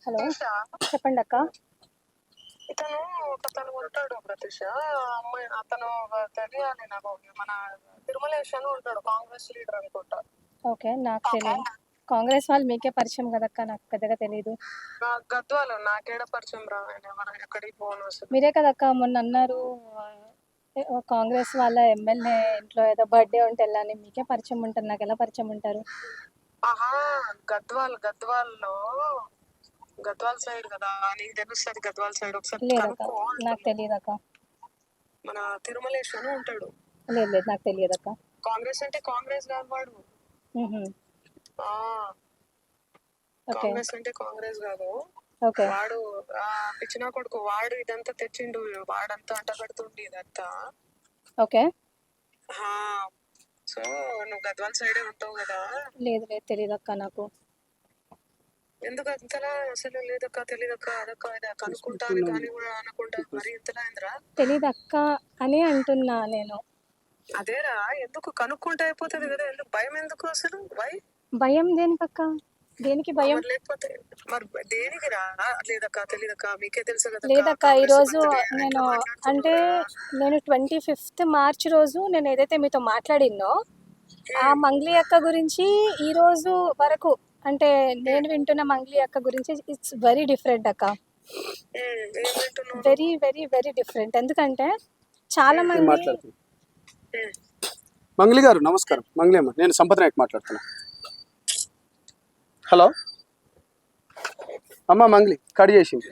Hello Pratyusha చెప్పండి అక్క. ఇతను ఒకతను ఉంటాడు ప్రత్యూష అమ్మాయి అతను తెలియాలి నాకు మన తిరుమలేష్ అని ఉంటాడు కాంగ్రెస్ లీడర్ అనుకుంటా. ఓకే, నాకు తెలియదు. కాంగ్రెస్ వాళ్ళు మీకే పరిచయం కదక్క, నాకు పెద్దగా తెలియదు. గద్వాలు నాకేడ పరిచయం రా, ఎవరు ఎక్కడికి పోను అసలు. మీరే కదక్క మొన్న అన్నారు కాంగ్రెస్ వాళ్ళ ఎమ్మెల్యే ఇంట్లో ఏదో బర్త్డే ఉంటే వెళ్ళాలి, మీకే పరిచయం ఉంటారు, నాకు ఎలా పరిచయం ఉంటారు? ఆహా, గద్వాల్లో గద్వాల్ సైడ్ కదా, నీకు తెలుస్తుంది గద్వాల్ సైడ్. ఒకసారి లేదక్క, కనుక్కో నాకు తెలియదు అక్క. మన తిరుమలేష్ అని ఉంటాడు. లేదు లేదు, నాకు తెలియదు అక్క. కాంగ్రెస్ అంటే కాంగ్రెస్ కాదు వాడు. ఆ కాంగ్రెస్ అంటే కాంగ్రెస్ కాదు వాడు. పిచ్చిన కొడుకు వాడు, ఇదంతా తెచ్చిండు, వాడంతా అంటగడుతుండి ఇదంతా. ఓకే, సో నువ్వు గద్వాల్ సైడే ఉంటావు కదా. లేదు లేదు, తెలియదు అక్క నాకు. ఎందుకు అంతలా అసలు? లేదక్క, తెలియదక్క, అదక్క ఇది కనుక్కుంటాను కానీ కూడా అనకుండా మరి ఇంతలా ఏంద్రా? తెలియదు అక్క అని అంటున్నా నేను. అదేరా, ఎందుకు కనుక్కుంటే అయిపోతుంది కదా, ఎందుకు భయం ఎందుకు అసలు? భయం దేనికక్క? దేనికి భయం? లేకపోతే మరి దేనికి రా? లేదక్క, తెలియదక్క, మీకే తెలుసు కదా. లేదక్క, ఈరోజు నేను అంటే నేను 25th మార్చ్ రోజు నేను ఏదైతే మీతో మాట్లాడినో ఆ మంగ్లీ అక్క గురించి ఈ రోజు వరకు అంటే నేను వింటున్న మంగ్లీ అక్క గురించి ఇట్స్ వెరీ డిఫరెంట్ అక్క. Very very very different. ఎందుకంటే చాలా మంది. మంగ్లీ గారు నమస్కారం. మంగ్లీ అమ్మ, నేను సంపత్ నాయక్ మాట్లాడుతున్నా. హలో అమ్మ, మంగ్లీ కట్ చేసింది.